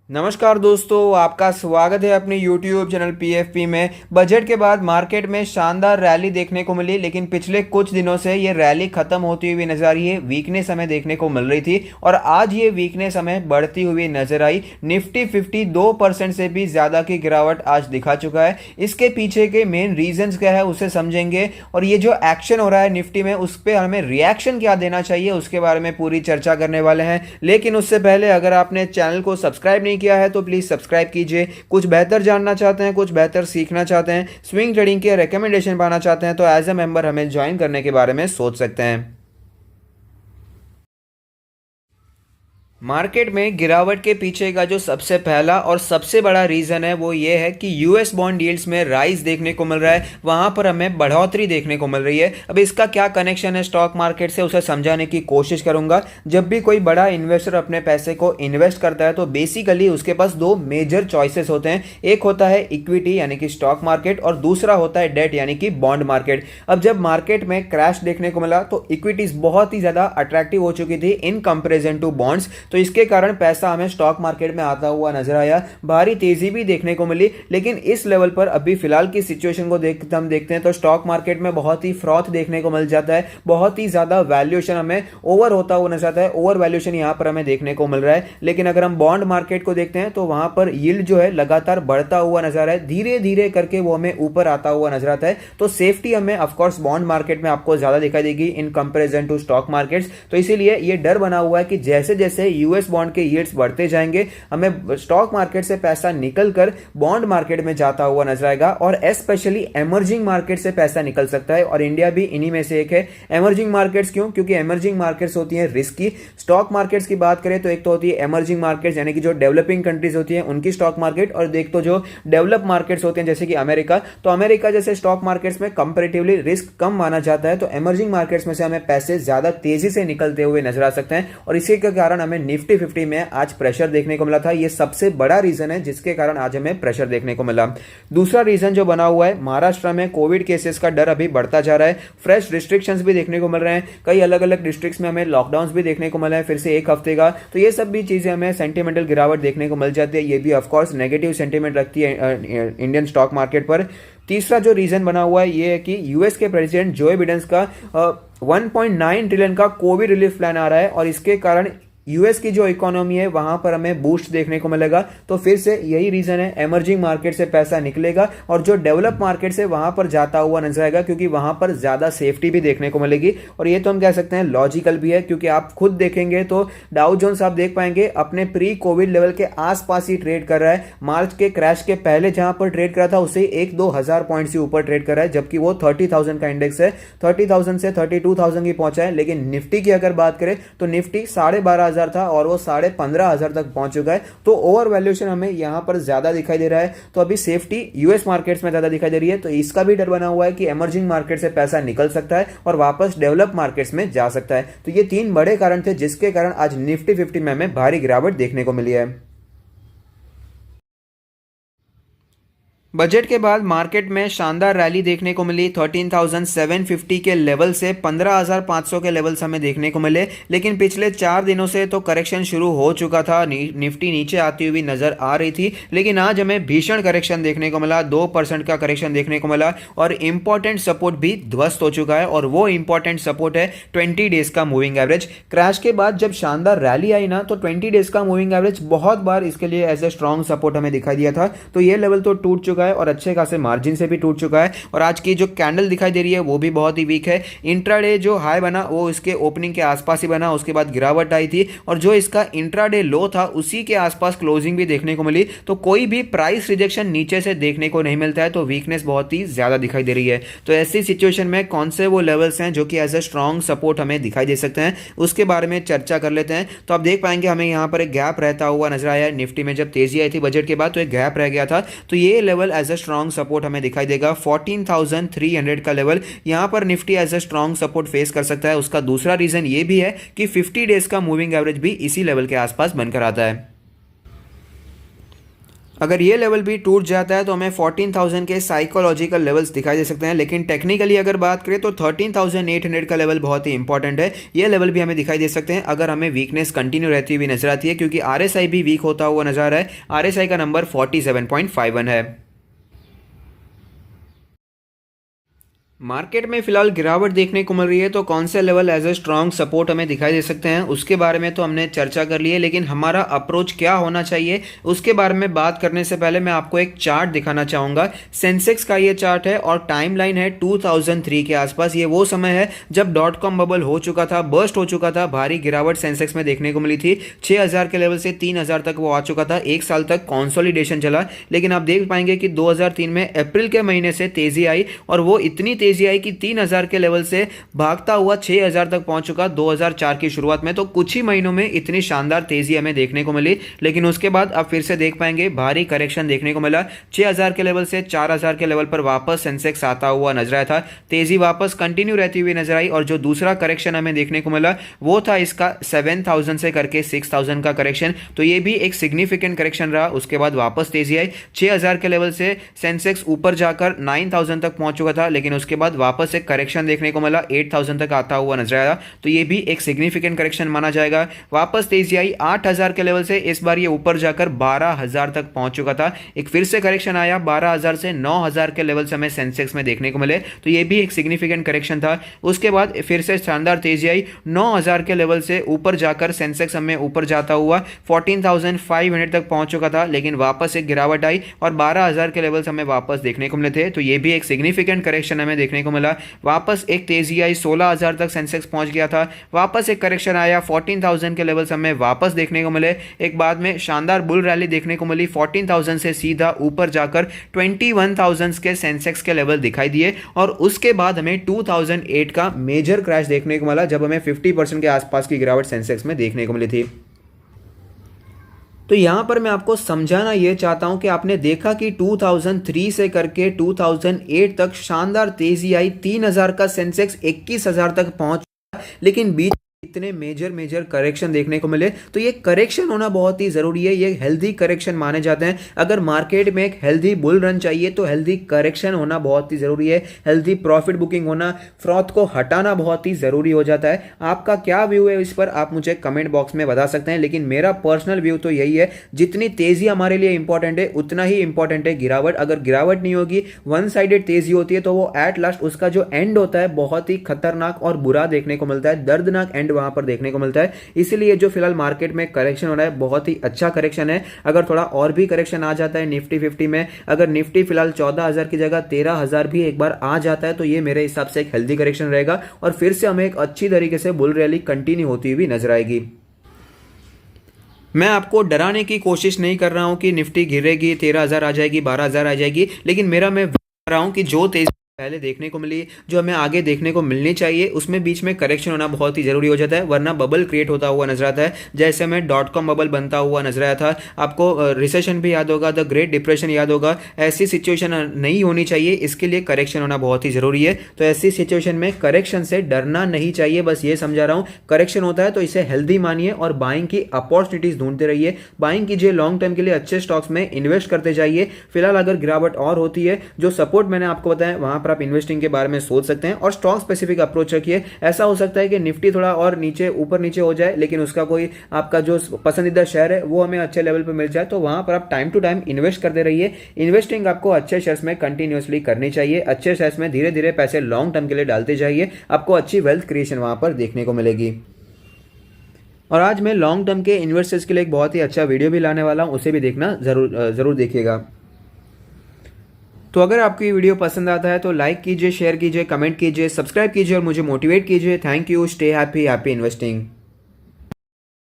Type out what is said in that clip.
नमस्कार दोस्तों, आपका स्वागत है अपने YouTube चैनल PFP में। बजट के बाद मार्केट में शानदार रैली देखने को मिली, लेकिन पिछले कुछ दिनों से ये रैली खत्म होती हुई नजर आ रही है। वीकनेस हमें देखने को मिल रही थी और आज ये वीकनेस हमें बढ़ती हुई नजर आई। निफ्टी 50 2% से भी ज़्यादा की गिरावट आज दिखा चुका है। इसके पीछे के मेन रीजंस क्या है उसे समझेंगे, और ये जो एक्शन हो रहा है निफ्टी में उस पर हमें रिएक्शन क्या देना चाहिए उसके बारे में पूरी चर्चा करने वाले हैं। लेकिन उससे पहले अगर आपने चैनल को सब्सक्राइब नहीं किया है तो प्लीज सब्सक्राइब कीजिए। कुछ बेहतर जानना चाहते हैं, कुछ बेहतर सीखना चाहते हैं, स्विंग ट्रेडिंग के रिकमेंडेशन पाना चाहते हैं तो एज ए मेंबर हमें ज्वाइन करने के बारे में सोच सकते हैं। मार्केट में गिरावट के पीछे का जो सबसे पहला और सबसे बड़ा रीज़न है वो ये है कि यूएस बॉन्ड यील्ड्स में राइज देखने को मिल रहा है, वहाँ पर हमें बढ़ोतरी देखने को मिल रही है। अब इसका क्या कनेक्शन है स्टॉक मार्केट से उसे समझाने की कोशिश करूंगा। जब भी कोई बड़ा इन्वेस्टर अपने पैसे को इन्वेस्ट करता है तो बेसिकली उसके पास दो मेजर चॉइसेस होते हैं। एक होता है इक्विटी यानी कि स्टॉक मार्केट और दूसरा होता है डेट यानी कि बॉन्ड मार्केट। अब जब मार्केट में क्रैश देखने को मिला तो इक्विटीज बहुत ही ज़्यादा अट्रैक्टिव हो चुकी थी इन कंपेरिजन टू बॉन्ड्स, तो इसके कारण पैसा हमें स्टॉक मार्केट में आता हुआ नजर आया। भारी तेजी भी देखने को मिली, लेकिन इस लेवल पर अभी फिलहाल की सिचुएशन को हम देखते हैं तो स्टॉक मार्केट में बहुत ही फ्रॉथ देखने को मिल जाता है। बहुत ही ज्यादा वैल्यूएशन हमें ओवर होता हुआ नजर आता है, ओवर वैल्यूएशन यहां पर हमें देखने को मिल रहा है। लेकिन अगर हम बॉन्ड मार्केट को देखते हैं तो वहां पर यील्ड जो है लगातार बढ़ता हुआ नजर आ रहा है, धीरे धीरे करके वो हमें ऊपर आता हुआ नजर आता है। तो सेफ्टी हमें ऑफकोर्स बॉन्ड मार्केट में आपको ज्यादा दिखाई देगी in comparison to stock markets. तो इसीलिए ये डर बना हुआ है कि जैसे जैसे यूएस बॉन्ड के यील्ड्स बढ़ते जाएंगे हमें स्टॉक मार्केट से पैसा निकलकर बॉन्ड मार्केट में जाता हुआ नजर आएगा, और स्पेशली एमर्जिंग मार्केट से पैसा निकल सकता है और इंडिया भी इन्हीं में से एक है। एमर्जिंग मार्केट्स क्यों? क्योंकि एमर्जिंग मार्केट्स होती हैं रिस्की। स्टॉक मार्केट्स की बात करें तो एक तो होती है एमर्जिंग मार्केट्स यानी कि जो डेवलपिंग कंट्रीज होती हैं उनकी स्टॉक मार्केट, और एक तो जो डेवलप मार्केट्स होते हैं जैसे कि अमेरिका। तो अमेरिका जैसे स्टॉक मार्केट्स में कंपेरेटिवली रिस्क कम माना जाता है, तो एमर्जिंग मार्केट्स में से हमें पैसे ज्यादा तेजी से निकलते हुए नजर आ सकते हैं, और इसी के कारण हमें निफ्टी 50 में आज प्रेशर देखने को मिला था। यह सबसे बड़ा रीजन है जिसके कारण आज हमें प्रेशर देखने को मिला। दूसरा रीजन जो बना हुआ है, महाराष्ट्र में कोविड केसेस का डर अभी बढ़ता जा रहा है। फ्रेश रिस्ट्रिक्शंस भी देखने को मिल रहे हैं, कई अलग अलग डिस्ट्रिक्ट्स में हमें लॉकडाउन भी देखने को मिला है फिर से एक हफ्ते का। तो ये सब भी चीजें हमें सेंटिमेंटल गिरावट देखने को मिल जाती है, ये भी ऑफकोर्स नेगेटिव सेंटिमेंट रखती है इंडियन स्टॉक मार्केट पर। तीसरा जो रीजन बना हुआ है ये है कि यूएस के प्रेसिडेंट जो बिडेन का 1.9 ट्रिलियन का कोविड रिलीफ प्लान आ रहा है, और इसके कारण यूएस की जो इकोनॉमी है वहां पर हमें बूस्ट देखने को मिलेगा। तो फिर से यही रीजन है, एमर्जिंग मार्केट से पैसा निकलेगा और जो डेवलप मार्केट से वहां पर जाता हुआ नजर आएगा, क्योंकि वहां पर ज्यादा सेफ्टी भी देखने को मिलेगी। और ये तो हम कह सकते हैं लॉजिकल भी है, क्योंकि आप खुद देखेंगे तो डाउ जोन्स आप देख पाएंगे अपने प्री कोविड लेवल के आसपास ही ट्रेड कर रहा है। मार्च के क्रैश के पहले जहां पर ट्रेड करा था उससे 1-2 हजार पॉइंट से ऊपर ट्रेड कर रहा है, जबकि वो 30,000 का इंडेक्स है। 30,000 से 32,000 की पहुंचा है। लेकिन निफ्टी की अगर बात करें तो निफ्टी 12,500 था और वो 15,500 तक पहुंच चुका है। तो ओवर वैल्यूएशन हमें यहां पर ज्यादा दिखाई दे रहा है। तो अभी सेफ्टी यूएस मार्केट्स में ज्यादा दिखाई दे रही है, तो इसका भी डर बना हुआ है कि एमर्जिंग मार्केट से पैसा निकल सकता है और वापस डेवलप मार्केट्स में जा सकता है। तो ये 3 बड़े कारण थे जिसके कारण आज निफ्टी 50 में हमें भारी गिरावट देखने को मिली है। बजट के बाद मार्केट में शानदार रैली देखने को मिली। 13,750 के लेवल से 15,500 के लेवल्स हमें देखने को मिले, लेकिन पिछले 4 दिनों से तो करेक्शन शुरू हो चुका था। निफ्टी नीचे आती हुई नजर आ रही थी, लेकिन आज हमें भीषण करेक्शन देखने को मिला। 2% का करेक्शन देखने को मिला और इंपॉर्टेंट सपोर्ट भी ध्वस्त हो चुका है, और वो इंपॉर्टेंट सपोर्ट है 20 डेज का मूविंग एवरेज। क्रैश के बाद जब शानदार रैली आई ना तो 20 डेज का मूविंग एवरेज बहुत बार इसके लिए एज ए स्ट्रॉन्ग सपोर्ट हमें दिखाई दिया था। तो ये लेवल तो टूट चुका है और अच्छे खासे मार्जिन से भी टूट चुका है, और आज की जो कैंडल दिखाई दे रही है वो भी बहुत ही वीक है। इंट्राडे जो हाई बना वो इसके ओपनिंग के आसपास ही बना, उसके बाद गिरावट आई थी, और जो इसका इंट्राडे लो था उसी के आसपास क्लोजिंग भी देखने को मिली। तो कोई भी प्राइस रिजेक्शन नीचे से देखने को नहीं मिलता है, तो वीकनेस बहुत ही ज्यादा दिखाई दे रही है। तो ऐसी सिचुएशन में कौन से वो लेवल्स हैं जो कि एज ए स्ट्रॉन्ग सपोर्ट हमें दिखाई दे सकते हैं उसके बारे में चर्चा कर लेते हैं। तो आप देख पाएंगे हमें यहाँ पर एक गैप रहता हुआ नजर आया है। निफ्टी में जब तेजी आई थी बजट के बाद तो एक गैप रह गया था, तो ये level as a strong support हमें दिखाई देगा। 14,300 का लेवल यहां पर Nifty as a strong support face कर सकता है। उसका दूसरा रीजन ये भी है कि 50 डेज का मूविंग एवरेज भी इसी लेवल के आसपास बनकर आता है। अगर ये लेवल भी टूट जाता है तो हमें 14,000 के साइकोलॉजिकल लेवल्स दिखाई दे सकते हैं, लेकिन टेक्निकली अगर बात करें तो 13,800 का लेवल बहुत ही इंपॉर्टेंट है। ये लेवल भी हमें दिखाई दे सकते हैं अगर हमें वीकनेस कंटिन्यू रहती हुई नजर आती है, क्योंकि आरएसआई भी वीक होता हुआ नजर आ रहा है। आरएसआई का नंबर 47.51 है। मार्केट में फिलहाल गिरावट देखने को मिल रही है, तो कौन से level as a strong support हमें दिखाई दे सकते हैं उसके बारे में तो हमने चर्चा कर ली है, लेकिन हमारा अप्रोच क्या होना चाहिए उसके बारे में बात करने से पहले मैं आपको एक चार्ट दिखाना चाहूँगा। सेंसेक्स का ये चार्ट है और टाइम लाइन है 2003 के आसपास। ये वो समय है जब .com बबल हो चुका था, बर्स्ट हो चुका था, भारी गिरावट सेंसेक्स में देखने को मिली थी। 6,000 के लेवल से 3,000 तक वो आ चुका था, एक साल तक कॉन्सोलिडेशन चला। लेकिन आप देख पाएंगे कि 2003 में अप्रैल के महीने से तेजी आई और वो इतनी तेजी आई कि 3,000 के लेवल से भागता हुआ 6,000 तक पहुंच चुका 2004 की शुरुआत में। तो कुछ ही महीनों में इतनी शानदार तेजी हमें देखने को मिली, लेकिन उसके बाद आप फिर से देख पाएंगे भारी करेक्शन देखने को मिला। 6,000 के लेवल से 4,000 के लेवल पर वापस सेंसेक्स आता हुआ नजर आया था। तेजी वापस कंटिन्यू रहती हुई नजर आई और जो दूसरा करेक्शन हमें देखने को मिला वो था इसका 7,000 से करके 6,000 का करेक्शन। तो ये भी एक सिग्निफिकेंट करेक्शन रहा। उसके बाद वापस तेजी आई। 6,000 के लेवल से सेंसेक्स ऊपर जाकर 9,000 तक पहुंच चुका था, लेकिन उसके बाद वापस एक करेक्शन देखने को मिला, 8,000 तक आता हुआ नजर आया। तो ये भी एक सिग्निफिकेंट करेक्शन माना जाएगा। वापस तेजी आई 8,000 के लेवल से, इस बार ये ऊपर जाकर 12,000 तक पहुंच चुका था। एक फिर से करेक्शन आया 12,000 से 9,000 के लेवल से हमें सेंसेक्स में देखने को मिले, तो ये भी एक सिग्निफिकेंट करेक्शन था। उसके बाद फिर से शानदार तेजी आई 9,000 के लेवल से ऊपर जाकर सेंसेक्स हमें ऊपर जाता हुआ 14,500 तक पहुंच चुका था, लेकिन वापस एक गिरावट आई और 12,000 के लेवल हमें वापस देखने को मिले थे। तो ये भी एक सिग्निफिकेंट करेक्शन हमें देखने को मिला। वापस एक तेजी आई 16,000 तक सेंसेक्स पहुंच गया था। वापस एक करेक्शन आया 14,000 के लेवल हमें वापस देखने को मिले। एक बाद में शानदार बुल रैली देखने को मिली, 14,000 से सीधा ऊपर जाकर 21,000 के सेंसेक्स के लेवल दिखाई दिए और उसके बाद हमें 2008 का मेजर क्रैश देखने को मिला, जब हमें 50% के आसपास की गिरावट सेंसेक्स में देखने को मिली थी। तो यहां पर मैं आपको समझाना यह चाहता हूं कि आपने देखा कि 2003 से करके 2008 तक शानदार तेजी आई, 3,000 का सेंसेक्स 21,000 तक पहुंच, लेकिन बीच इतने मेजर करेक्शन देखने को मिले। तो ये करेक्शन होना बहुत ही जरूरी है, ये हेल्दी करेक्शन माने जाते हैं। अगर मार्केट में एक हेल्दी बुल रन चाहिए तो हेल्दी करेक्शन होना बहुत ही जरूरी है, हेल्दी प्रॉफिट बुकिंग होना, फ्रॉथ को हटाना बहुत ही जरूरी हो जाता है। आपका क्या व्यू है इस पर आप मुझे कमेंट बॉक्स में बता सकते हैं, लेकिन मेरा पर्सनल व्यू तो यही है, जितनी तेजी हमारे लिए इंपॉर्टेंट है उतना ही इंपॉर्टेंट है गिरावट। अगर गिरावट नहीं होगी, वन साइडेड तेजी होती है, तो वो एट लास्ट उसका जो एंड होता है बहुत ही खतरनाक और बुरा देखने को मिलता है, दर्दनाक एंड वहां पर देखने को मिलता है। इसीलिए जो फिलहाल मार्केट में करेक्शन हो रहा है बहुत ही अच्छा करेक्शन है। अगर थोड़ा और भी करेक्शन आ जाता है निफ्टी 50 में, अगर निफ्टी फिलहाल 14,000 की जगह 13,000 भी एक बार आ जाता है, तो ये मेरे हिसाब से एक हेल्दी करेक्शन रहेगा और फिर से हमें एक अच्छी तरीके से बुल रैली कंटिन्यू होती हुई नजर आएगी। मैं आपको डराने की कोशिश नहीं कर रहा हूं कि निफ्टी गिरेगी, 13,000 आ जाएगी, 12,000 आ जाएगी, लेकिन मैं कर रहा हूं कि जो तेजी पहले देखने को मिली, जो हमें आगे देखने को मिलनी चाहिए, उसमें बीच में करेक्शन होना बहुत ही जरूरी हो जाता है, वरना बबल क्रिएट होता हुआ नजर आता है। जैसे हमें .com बबल बनता हुआ नजर आया था, आपको रिसेशन भी याद होगा, द ग्रेट डिप्रेशन याद होगा। ऐसी सिचुएशन नहीं होनी चाहिए, इसके लिए करेक्शन होना बहुत ही जरूरी है। तो ऐसी सिचुएशन में करेक्शन से डरना नहीं चाहिए, बस ये समझा रहा हूं। करेक्शन होता है तो इसे हेल्दी मानिए और बाइंग की अपॉर्चुनिटीज ढूंढते रहिए, बाइंग कीजिए, लॉन्ग टर्म के लिए अच्छे स्टॉक्स में इन्वेस्ट करते जाइए। फिलहाल अगर गिरावट और होती है, जो सपोर्ट मैंने आपको बताया वहां पर आप इन्वेस्टिंग के बारे में सोच सकते हैं और स्टॉक स्पेसिफिक अप्रोच रखिए। ऐसा हो सकता है कि निफ्टी थोड़ा और नीचे ऊपर नीचे हो जाए, लेकिन उसका कोई आपका जो पसंदीदा शेयर है वो हमें अच्छे लेवल पर मिल जाए, तो वहां पर आप टाइम टू टाइम इन्वेस्ट करते रहिए। इन्वेस्टिंग आपको अच्छे शेयर्स में कंटिन्यूअसली करनी चाहिए, अच्छे शेयर्स में धीरे धीरे पैसे लॉन्ग टर्म के लिए डालते जाइए, आपको अच्छी वेल्थ क्रिएशन वहां पर देखने को मिलेगी। और आज मैं लॉन्ग टर्म के इन्वेस्टर्स के लिए एक बहुत ही अच्छा वीडियो भी लाने वाला हूं, उसे भी देखना जरूर देखिएगा। तो अगर आपको ये वीडियो पसंद आता है तो लाइक कीजिए, शेयर कीजिए, कमेंट कीजिए, सब्सक्राइब कीजिए और मुझे मोटिवेट कीजिए। Thank you. Stay happy investing.